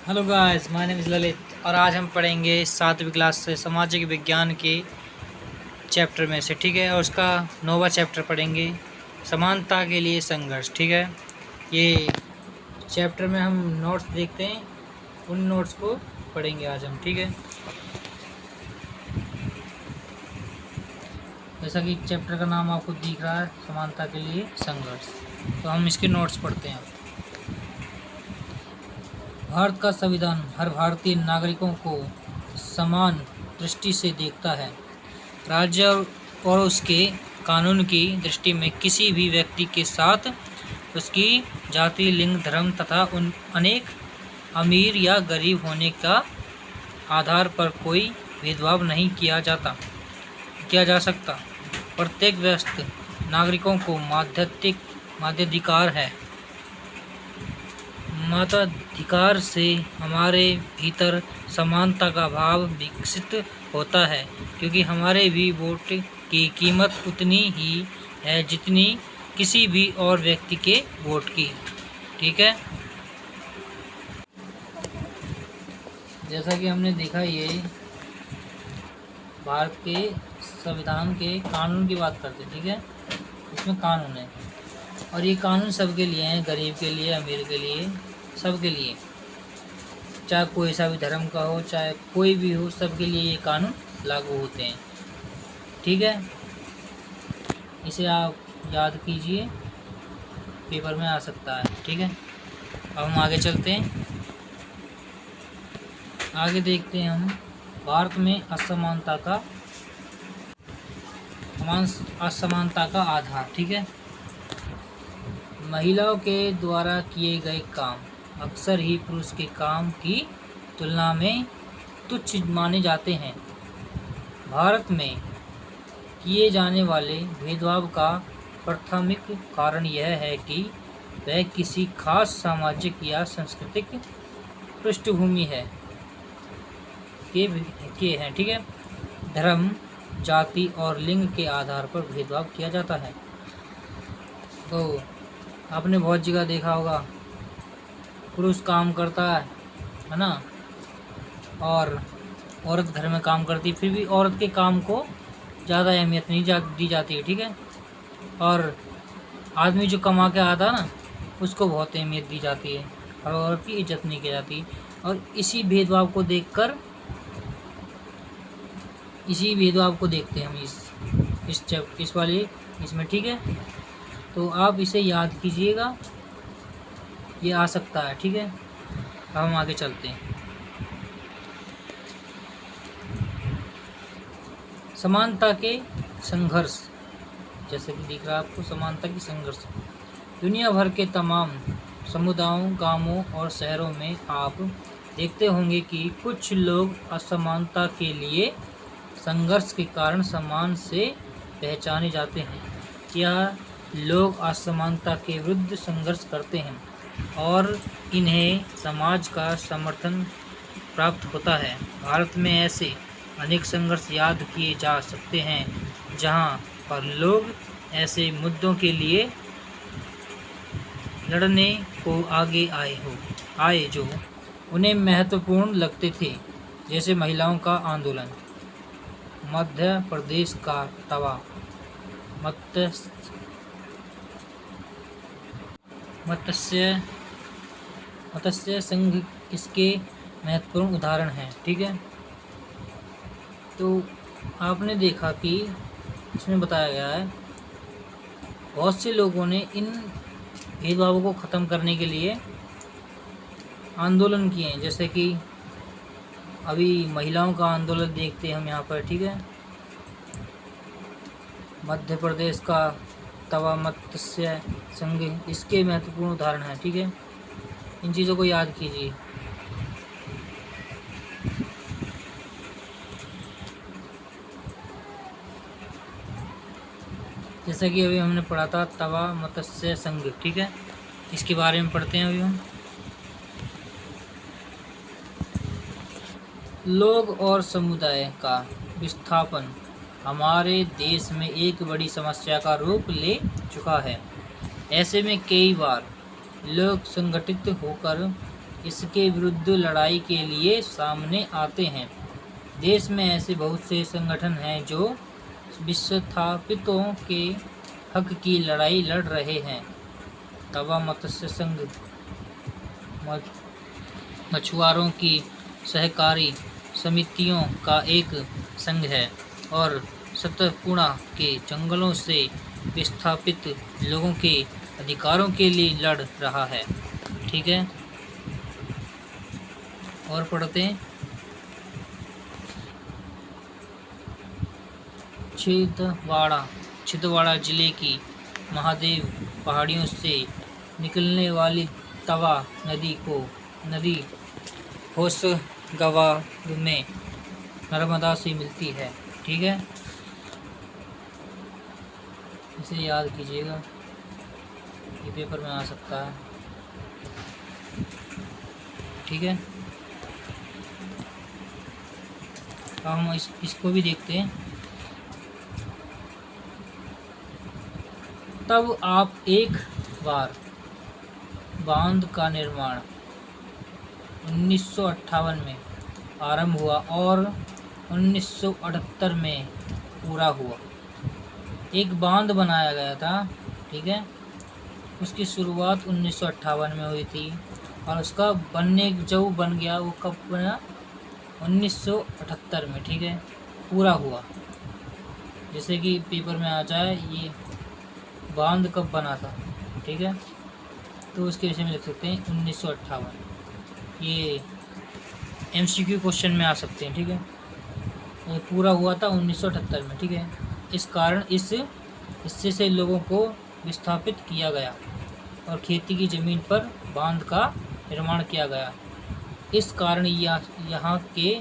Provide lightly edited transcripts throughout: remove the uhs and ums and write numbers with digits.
Hello guys, my name is Lalit और आज हम पढ़ेंगे 7वीं क्लास से सामाजिक विज्ञान के चैप्टर में से। ठीक है, और उसका 9वां चैप्टर पढ़ेंगे, समानता के लिए संघर्ष। ठीक है, ये चैप्टर में हम नोट्स देखते हैं, उन नोट्स को पढ़ेंगे आज हम। ठीक है, जैसा कि चैप्टर का नाम आपको दिख रहा है, समानता के लिए संघर्ष, तो हम इसके नोट्स पढ़ते हैं। भारत का संविधान हर भारतीय नागरिकों को समान दृष्टि से देखता है। राज्य और उसके कानून की दृष्टि में किसी भी व्यक्ति के साथ उसकी जाति, लिंग, धर्म तथा उन अनेक अमीर या गरीब होने का आधार पर कोई भेदभाव नहीं किया जा सकता। प्रत्येक व्यस्त नागरिकों को मानवाधिकार है। मानवाधिकार से हमारे भीतर समानता का भाव विकसित होता है, क्योंकि हमारे भी वोट की कीमत उतनी ही है जितनी किसी भी और व्यक्ति के वोट की। ठीक है, जैसा कि हमने देखा, ये भारत के संविधान के कानून की बात करते हैं। ठीक है, इसमें कानून है और ये कानून सबके लिए हैं, गरीब के लिए, अमीर के लिए, सबके लिए, चाहे कोई सा भी धर्म का हो, चाहे कोई भी हो, सबके लिए ये कानून लागू होते हैं। ठीक है, इसे आप याद कीजिए, पेपर में आ सकता है। ठीक है, अब हम आगे चलते हैं, आगे देखते हैं हम भारत में असमानता का आधार। ठीक है, महिलाओं के द्वारा किए गए काम अक्सर ही पुरुष के काम की तुलना में तुच्छ माने जाते हैं। भारत में किए जाने वाले भेदभाव का प्राथमिक कारण यह है कि वह किसी खास सामाजिक या सांस्कृतिक पृष्ठभूमि के हैं। ठीक है, धर्म, जाति और लिंग के आधार पर भेदभाव किया जाता है। तो आपने बहुत जगह देखा होगा, पुरुष काम करता है ना, और औरत घर में काम करती, फिर भी औरत के काम को ज़्यादा अहमियत नहीं दी जाती है। ठीक है, और आदमी जो कमा के आता ना, उसको बहुत अहमियत दी जाती है और औरत की इज्जत नहीं की जाती। और इसी भेदभाव को देखते हैं हम इस वाले इसमें। ठीक है, तो आप इसे याद कीजिएगा, ये आ सकता है। ठीक है, अब हम आगे चलते हैं। समानता के संघर्ष, जैसे कि दिख रहा है आपको, समानता की संघर्ष दुनिया भर के तमाम समुदायों, गांवों और शहरों में आप देखते होंगे कि कुछ लोग असमानता के लिए संघर्ष के कारण सम्मान से पहचाने जाते हैं। यह लोग असमानता के विरुद्ध संघर्ष करते हैं और इन्हें समाज का समर्थन प्राप्त होता है। भारत में ऐसे अनेक संघर्ष याद किए जा सकते हैं जहां पर लोग ऐसे मुद्दों के लिए लड़ने को आगे आए जो उन्हें महत्वपूर्ण लगते थे, जैसे महिलाओं का आंदोलन, मध्य प्रदेश का तवा मत्स्य संघ इसके महत्वपूर्ण उदाहरण हैं। ठीक है, तो आपने देखा कि इसमें बताया गया है, बहुत से लोगों ने इन भेदभावों को ख़त्म करने के लिए आंदोलन किए हैं, जैसे कि अभी महिलाओं का आंदोलन देखते हैं हम यहाँ पर। ठीक है, मध्य प्रदेश का तवा मत्स्य संघ इसके महत्वपूर्ण उदाहरण है। ठीक है, इन चीज़ों को याद कीजिए। जैसा कि अभी हमने पढ़ा था तवा मत्स्य संघ। ठीक है, इसके बारे में पढ़ते हैं अभी हम। लोग और समुदाय का विस्थापन हमारे देश में एक बड़ी समस्या का रूप ले चुका है। ऐसे में कई बार लोग संगठित होकर इसके विरुद्ध लड़ाई के लिए सामने आते हैं। देश में ऐसे बहुत से संगठन हैं जो विस्थापितों के हक की लड़ाई लड़ रहे हैं। तवा मत्स्य संघ मछुआरों की सहकारी समितियों का एक संघ है और सतपुड़ा के जंगलों से विस्थापित लोगों के अधिकारों के लिए लड़ रहा है। ठीक है, और पढ़ते हैं। छिंदवाड़ा जिले की महादेव पहाड़ियों से निकलने वाली तवा नदी होशंगाबाद में नर्मदा से मिलती है। ठीक है, इसे याद कीजिएगा, ये पेपर में आ सकता है। ठीक है, अब हम इसको भी देखते हैं। तब आप एक बार बांध का निर्माण 1958 में आरंभ हुआ और 1978 में पूरा हुआ। एक बांध बनाया गया था। ठीक है, उसकी शुरुआत 1958 में हुई थी और उसका जो बन गया वो कब बना? 1978 में। ठीक है, पूरा हुआ। जैसे कि पेपर में आ जाए ये बांध कब बना था। ठीक है, तो उसके विषय में लिख सकते हैं 1958। ये MCQ क्वेश्चन में आ सकते हैं। ठीक है, ये पूरा हुआ था 1978 में। ठीक है, इस कारण इस हिस्से से लोगों को विस्थापित किया गया और खेती की ज़मीन पर बांध का निर्माण किया गया। इस कारण यहाँ के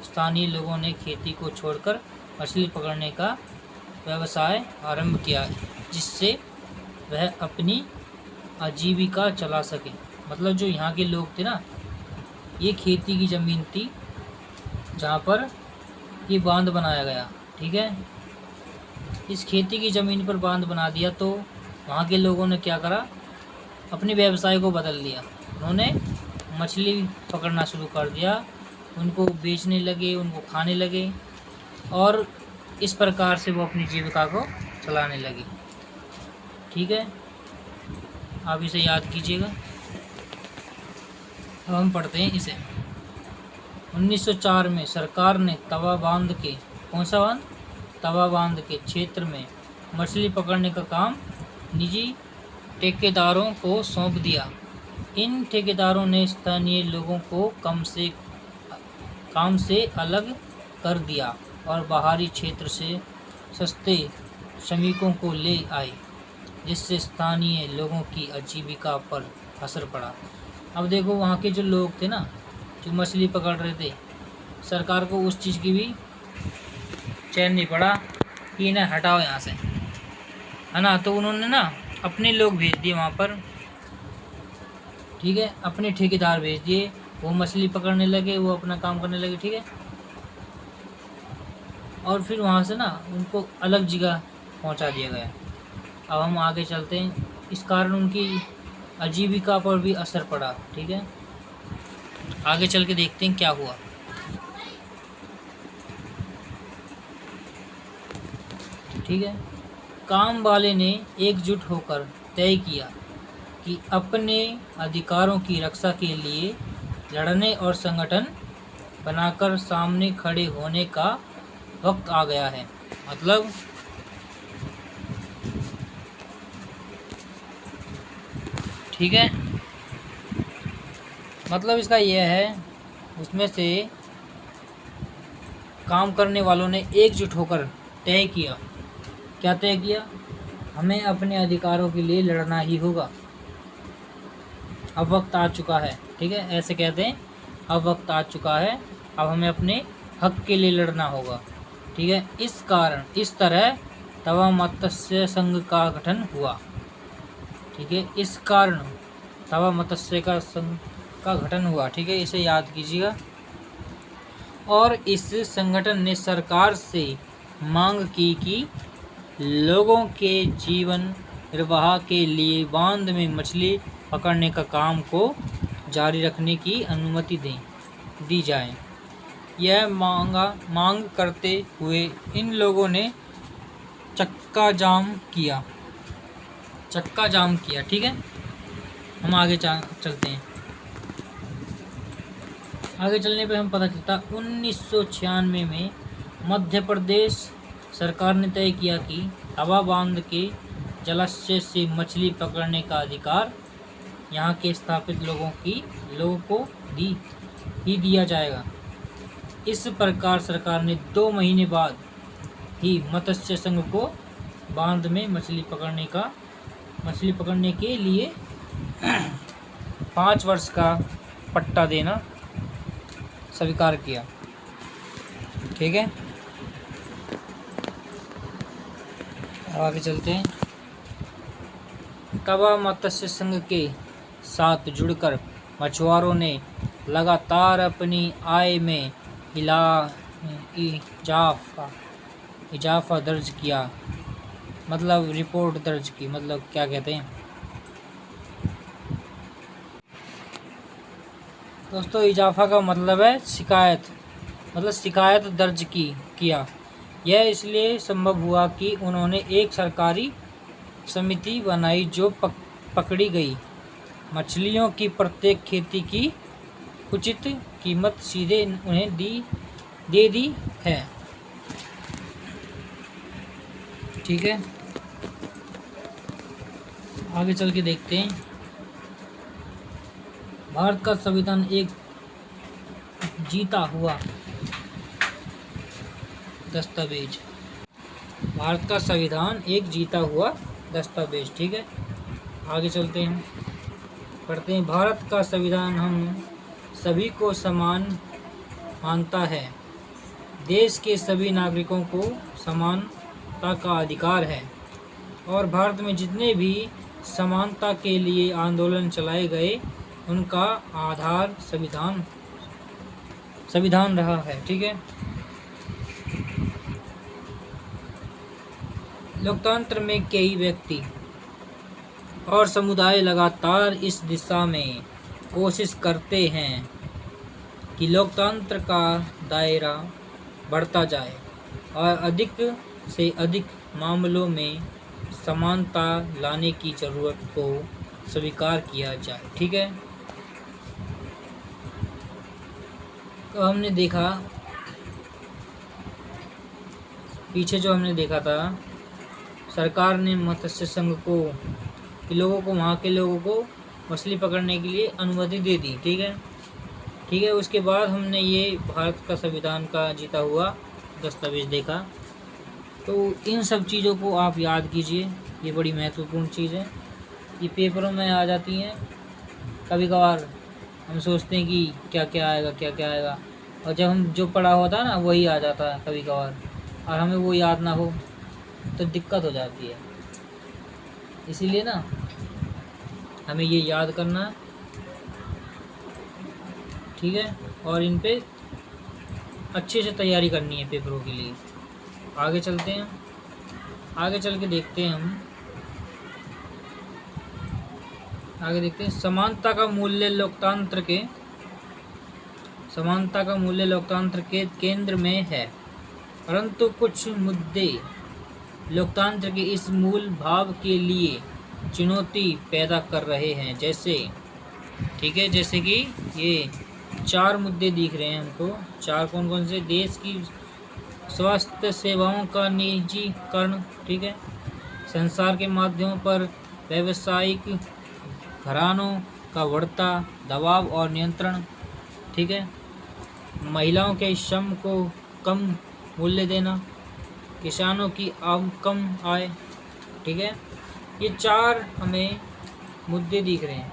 स्थानीय लोगों ने खेती को छोड़कर मछली पकड़ने का व्यवसाय आरंभ किया, जिससे वह अपनी आजीविका चला सके। मतलब जो यहाँ के लोग थे ना, ये खेती की ज़मीन थी जहाँ पर ये बांध बनाया गया। ठीक है, इस खेती की ज़मीन पर बांध बना दिया तो वहाँ के लोगों ने क्या करा, अपने व्यवसाय को बदल दिया। उन्होंने मछली पकड़ना शुरू कर दिया, उनको बेचने लगे, उनको खाने लगे और इस प्रकार से वो अपनी जीविका को चलाने लगे। ठीक है, आप इसे याद कीजिएगा। अब हम पढ़ते हैं इसे। 1904 में सरकार ने तवा बांध के, कौन सा बांध? तवा बांध के क्षेत्र में मछली पकड़ने का काम निजी ठेकेदारों को सौंप दिया। इन ठेकेदारों ने स्थानीय लोगों को काम से अलग कर दिया और बाहरी क्षेत्र से सस्ते श्रमिकों को ले आए, जिससे स्थानीय लोगों की आजीविका पर असर पड़ा। अब देखो, वहाँ के जो लोग थे ना, जो मछली पकड़ रहे थे, सरकार को उस चीज़ की भी चैन नहीं पड़ा कि इन्हें हटाओ यहाँ से, है ना। तो उन्होंने ना अपने लोग भेज दिए वहाँ पर। ठीक है, अपने ठेकेदार भेज दिए, वो मछली पकड़ने लगे, वो अपना काम करने लगे। ठीक है, और फिर वहाँ से ना उनको अलग जगह पहुँचा दिया गया। अब हम आगे चलते हैं। इस कारण उनकी आजीविका पर भी असर पड़ा। ठीक है, आगे चल के देखते हैं क्या हुआ। ठीक है, काम वाले ने एकजुट होकर तय किया कि अपने अधिकारों की रक्षा के लिए लड़ने और संगठन बनाकर सामने खड़े होने का वक्त आ गया है। मतलब ठीक है, मतलब इसका यह है, उसमें से काम करने वालों ने एकजुट होकर तय किया। क्या तय किया? हमें अपने अधिकारों के लिए लड़ना ही होगा। अब वक्त आ चुका है। ठीक है, ऐसे कहते हैं, अब वक्त आ चुका है, अब हमें अपने हक के लिए लड़ना होगा। ठीक है, इस कारण इस तरह तवा मत्स्य संघ का गठन हुआ। ठीक है, इस कारण तवा मत्स्य का संघ का गठन हुआ। ठीक है, इसे याद कीजिएगा। और इस संगठन ने सरकार से मांग की कि लोगों के जीवन निर्वाह के लिए बांध में मछली पकड़ने का काम को जारी रखने की अनुमति दी जाए। यह मांग करते हुए इन लोगों ने चक्का जाम किया। ठीक है, हम आगे चलते हैं। आगे चलने पे हम पता चलता 1996 में मध्य प्रदेश सरकार ने तय किया कि हवा बांध के जलाशय से मछली पकड़ने का अधिकार यहाँ के स्थापित लोगों को दिया जाएगा। इस प्रकार सरकार ने 2 महीने बाद ही मत्स्य संघ को बांध में मछली पकड़ने के लिए 5 वर्ष का पट्टा देना स्वीकार किया। ठीक है, आगे चलते हैं। तवा मत्स्य संघ के साथ जुड़कर मछुआरों ने लगातार अपनी आय में इजाफा दर्ज किया। मतलब रिपोर्ट दर्ज की, मतलब क्या कहते हैं दोस्तों, इजाफा का मतलब है शिकायत दर्ज किया। यह इसलिए संभव हुआ कि उन्होंने एक सरकारी समिति बनाई जो पकड़ी गई मछलियों की प्रत्येक खेती की उचित कीमत सीधे उन्हें दे दी है। ठीक है, आगे चल के देखते हैं। भारत का संविधान एक जीता हुआ दस्तावेज। भारत का संविधान एक जीता हुआ दस्तावेज। ठीक है, आगे चलते हैं, पढ़ते हैं। भारत का संविधान हम सभी को समान मानता है। देश के सभी नागरिकों को समानता का अधिकार है और भारत में जितने भी समानता के लिए आंदोलन चलाए गए उनका आधार संविधान रहा है। ठीक है, लोकतंत्र में कई व्यक्ति और समुदाय लगातार इस दिशा में कोशिश करते हैं कि लोकतंत्र का दायरा बढ़ता जाए और अधिक से अधिक मामलों में समानता लाने की जरूरत को स्वीकार किया जाए। ठीक है, तो हमने देखा पीछे जो हमने देखा था, सरकार ने मत्स्य संघ को वहाँ के लोगों को मछली पकड़ने के लिए अनुमति दे दी। ठीक है, उसके बाद हमने ये भारत का संविधान का जीता हुआ दस्तावेज देखा। तो इन सब चीज़ों को आप याद कीजिए, ये बड़ी महत्वपूर्ण चीज़ है। ये पेपरों में आ जाती हैं कभी कभार। हम सोचते हैं कि क्या क्या आएगा, और जब हम जो पढ़ा होता है ना वही आ जाता है कभी कभार, और हमें वो याद ना हो तो दिक्कत हो जाती है। इसीलिए ना हमें ये याद करना है। ठीक है, और इन पे अच्छे से तैयारी करनी है पेपरों के लिए। आगे चलते हैं, आगे चल के देखते हैं हम आगे देखते हैं। समानता का मूल्य लोकतंत्र के केंद्र में है, परंतु कुछ मुद्दे लोकतंत्र के इस मूल भाव के लिए चुनौती पैदा कर रहे हैं। जैसे कि ये 4 मुद्दे दिख रहे हैं हमको। 4 कौन कौन से? देश की स्वास्थ्य सेवाओं का निजीकरण। ठीक है, संसार के माध्यमों पर व्यावसायिक घरानों का बढ़ता दबाव और नियंत्रण। ठीक है, महिलाओं के श्रम को कम मूल्य देना, किसानों की कम आय। ठीक है, ये 4 हमें मुद्दे दिख रहे हैं।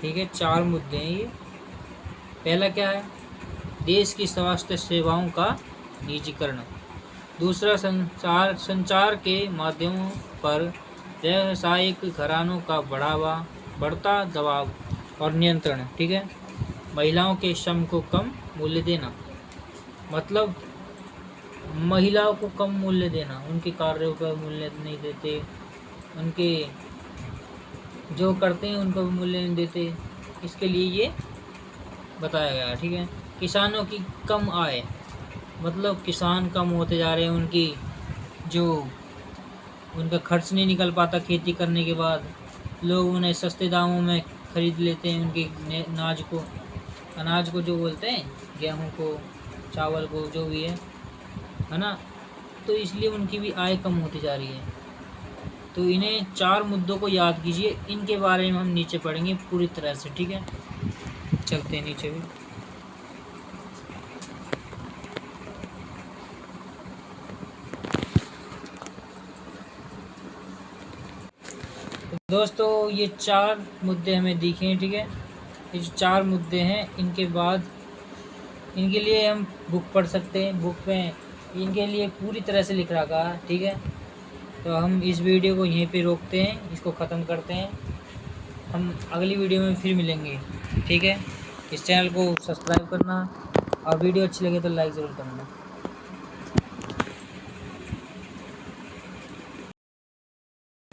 ठीक है, 4 मुद्दे हैं ये। पहला क्या है? देश की स्वास्थ्य सेवाओं का निजीकरण। दूसरा, संचार के माध्यमों पर व्यावसायिक घरानों का बढ़ता दबाव और नियंत्रण। ठीक है, महिलाओं के श्रम को कम मूल्य देना, मतलब महिलाओं को कम मूल्य देना, उनके कार्यों का मूल्य नहीं देते, उनके जो करते हैं उनको भी मूल्य नहीं देते। इसके लिए ये बताया गया है। ठीक है, किसानों की कम आय, मतलब किसान कम होते जा रहे हैं, उनकी जो उनका खर्च नहीं निकल पाता खेती करने के बाद, लोग उन्हें सस्ते दामों में खरीद लेते हैं, उनके अनाज को जो बोलते हैं, गेहूं को, चावल को, जो भी है ना। तो इसलिए उनकी भी आय कम होती जा रही है। तो इन्हें 4 मुद्दों को याद कीजिए, इनके बारे में हम नीचे पढ़ेंगे पूरी तरह से। ठीक है, चलते हैं नीचे भी। दोस्तों ये 4 मुद्दे हमें दिखे हैं। ठीक है, ये जो 4 मुद्दे हैं, इनके बाद इनके लिए हम बुक पढ़ सकते हैं, बुक में इनके लिए पूरी तरह से लिख रखा है। ठीक है, तो हम इस वीडियो को यहीं पे रोकते हैं, इसको ख़त्म करते हैं। हम अगली वीडियो में फिर मिलेंगे। ठीक है, इस चैनल को सब्सक्राइब करना और वीडियो अच्छी लगे तो लाइक ज़रूर करना।